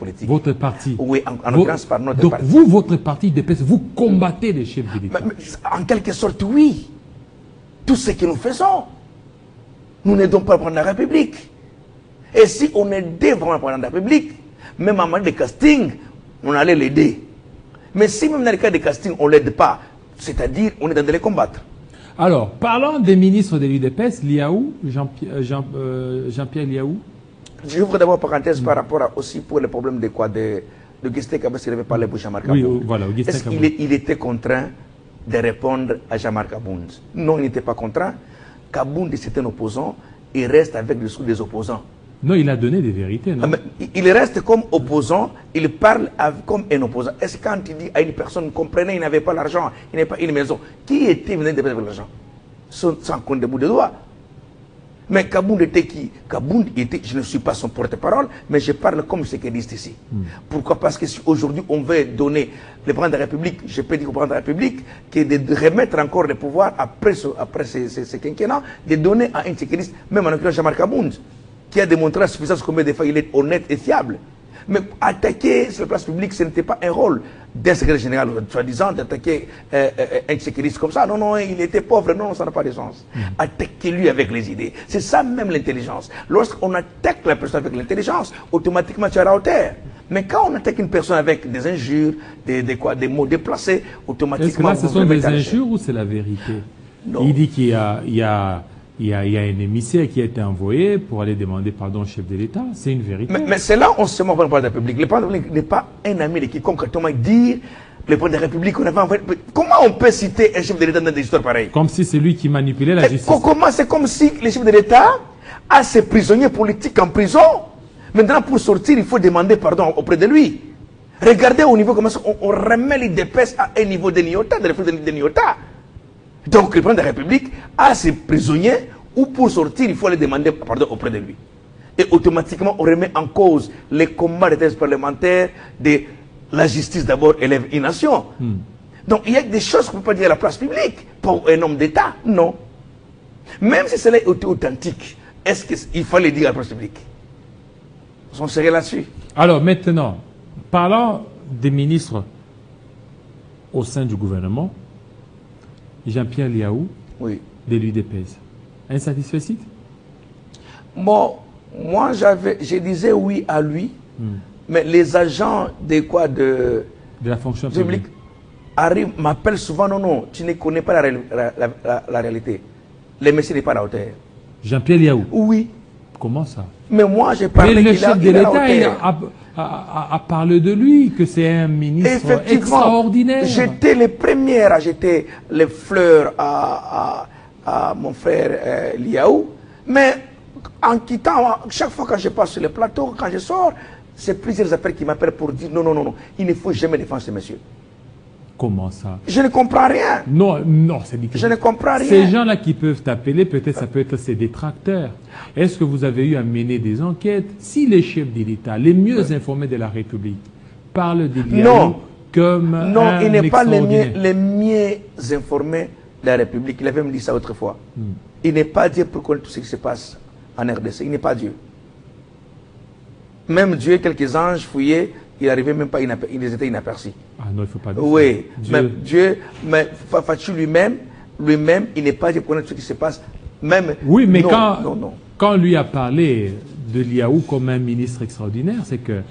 politique. Votre parti. Oui, en l'occurrence par notre donc parti. vous, votre parti DPS, vous combattez les chefs de l'État. En quelque sorte, oui. Tout ce que nous faisons, nous n'aidons pas le président de la République. Et si on aidait vraiment le président de la République, même en matière de casting, on allait l'aider. Mais si même dans le cas de casting, on ne l'aide pas, c'est-à-dire on est dans de les combattre. Alors, parlant des ministres de l'UDPS, Liaou, Jean-Pierre Liaou. J'ouvre d'abord parenthèse par rapport aussi pour le problème de quoi de Augustin Kabound, s'il avait parlé pour Jean-Marc Kabound. Oui, voilà, Augustin Kabound. Est-ce qu'il était contraint de répondre à Jean-Marc Kabound? Non, il n'était pas contraint. Kabound, c'est un opposant, il reste avec le sous des opposants. Non, il a donné des vérités, non? Il reste comme opposant, il parle comme un opposant. Est-ce que quand il dit à une personne, comprenez, il n'avait pas l'argent, il n'avait pas une maison, qui était venu de avec l'argent? Sans compte de bout de doigts. Mais Kabound était qui? Kabound était, je ne suis pas son porte-parole, mais je parle comme ce qu'il dit ici. Pourquoi? Parce que si aujourd'hui on veut donner le président de la République, je peux dire au président de la République, que de remettre encore le pouvoir après ce quinquennat, de donner à un sécuriste, même en l'occurrence Jean-Marc Kabound, qui a démontré la suffisance combien de fois il est honnête et fiable. Mais attaquer sur la place publique, ce n'était pas un rôle d'un secrétaire général, soi-disant, d'attaquer un sécuriste comme ça. Non, non, il était pauvre. Non, ça n'a pas de sens. Attaquez-lui avec les idées. C'est ça même l'intelligence. Lorsqu'on attaque la personne avec l'intelligence, automatiquement tu es à la hauteur. Mais quand on attaque une personne avec des injures, des mots déplacés, automatiquement... Est-ce que là, ce sont des injures ou c'est la vérité? Non. Il dit qu'il y a un émissaire qui a été envoyé pour aller demander pardon au chef de l'État. C'est une vérité. Mais c'est là on se moque par la République. Le président de la République n'est pas un ami de quiconque. Comment dire le président de la République on avait envoyé... Comment on peut citer un chef de l'État dans des histoires pareilles? Comme si c'est lui qui manipulait la justice. Comment? C'est comme si le chef de l'État a ses prisonniers politiques en prison. Maintenant, pour sortir, il faut demander pardon auprès de lui. Regardez au niveau comment on remet les DPS à un niveau de Niota, de refus de Niota. Donc, le président de la République a ses prisonniers où pour sortir, il faut aller demander pardon auprès de lui. Et automatiquement, on remet en cause les combats des thèses parlementaires, de la justice d'abord élève une nation. Donc, il y a des choses qu'on ne peut pas dire à la place publique pour un homme d'État. Non. Même si cela était authentique, est-ce qu'il fallait dire à la place publique? On serait là-dessus. Alors maintenant, parlant des ministres au sein du gouvernement, Jean-Pierre Liaou, oui, de l'UDPS, insatisfait? Bon, moi je disais oui à lui, mais les agents de la fonction publique m'appellent souvent, non, tu ne connais pas la réalité. Le monsieur n'est pas à la hauteur. Jean-Pierre Liaou? Oui. Comment ça? Mais moi, j'ai parlé mais le chef de l'État a parlé de lui, que c'est un ministre extraordinaire. J'étais le premier à jeter les fleurs à mon frère Liaou. Mais en quittant, chaque fois que je passe sur le plateau, quand je sors, c'est plusieurs appels qui m'appellent pour dire non, non, non, non, il ne faut jamais défendre ce monsieur. Comment ça? Je ne comprends rien. Non, non, c'est dit que je ne comprends rien. Ces gens-là qui peuvent t'appeler, peut-être ça peut être ses détracteurs. Est-ce que vous avez eu à mener des enquêtes? Si les chefs de l'État, les mieux informés de la République, parlent de Liaou comme non, il n'est pas les mieux informés de la République. Il avait me dit ça autrefois. Il n'est pas Dieu pour connaître tout ce qui se passe en RDC. Il n'est pas Dieu. Même Dieu, quelques anges fouillés, il n'arrivait même pas, ils étaient inaperçus. Ah non, il ne faut pas dire oui, ça. Mais Fatou lui-même, il n'est pas Dieu pour connaître ce qui se passe. Même, oui, mais quand lui a parlé de Liaou comme un ministre extraordinaire, c'est que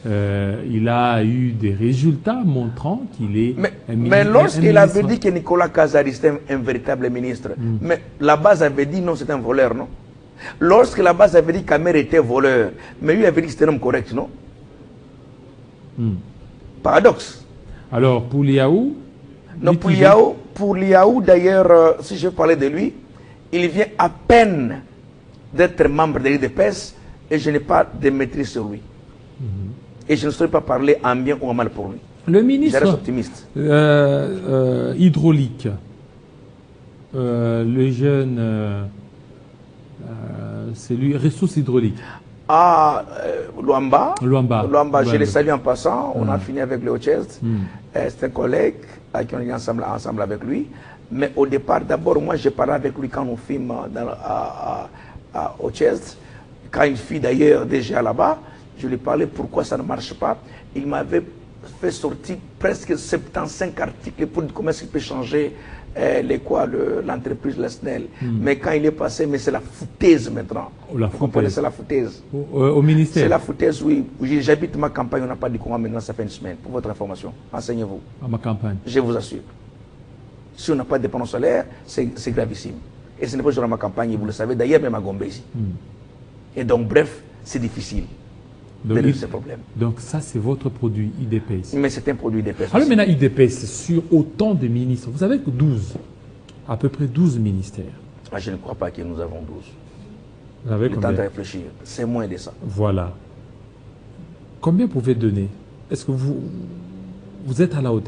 il a eu des résultats montrant qu'il est un ministre. Mais lorsqu'il avait dit que Nicolas Kazari était un véritable ministre, mais la base avait dit non, c'est un voleur, non? Lorsque la base avait dit qu'Amer était voleur, mais lui avait dit que c'était un homme correct, non? Paradoxe. Alors, pour Liaou? Non, pour Liaou, d'ailleurs, si je parlais de lui, il vient à peine d'être membre de l'UDPS et je n'ai pas de maîtrise sur lui. Et je ne saurais pas parler en bien ou en mal pour lui. Le ministre optimiste. Hydraulique, le jeune, c'est lui, ressources hydrauliques. Ah, Luamba, ouais, je le salue en passant, on a fini avec le Hotchest. C'est un collègue à qui on est ensemble avec lui. Mais au départ, d'abord, moi, j'ai parlé avec lui quand on filme à Hotchest. Quand il fit d'ailleurs déjà là-bas, Je lui parlais pourquoi ça ne marche pas. Il m'avait fait sortir presque 75 articles pour comment est-ce qu'il peut changer l'entreprise, la SNEL. Mais quand il est passé, mais c'est la foutaise maintenant. La foutaise. C'est la foutaise. Au ministère. C'est la foutaise, oui. J'habite ma campagne, on n'a pas dit comment maintenant, ça fait une semaine. Pour votre information, enseignez-vous. À ma campagne. Je vous assure. Si on n'a pas de dépendance solaire, c'est gravissime. Et ce n'est pas juste dans ma campagne, vous le savez, d'ailleurs même à Gombe ici. Et donc, bref, c'est difficile. Donc ça, c'est votre produit IDPS. Mais c'est un produit IDPS. Alors maintenant, IDPS, sur autant de ministres, vous avez que 12, à peu près 12 ministères. Ah, je ne crois pas que nous avons 12. Vous avez combien? Le temps de réfléchir, c'est moins de ça. Voilà. Combien pouvez-vous donner? Est-ce que vous êtes à la hauteur?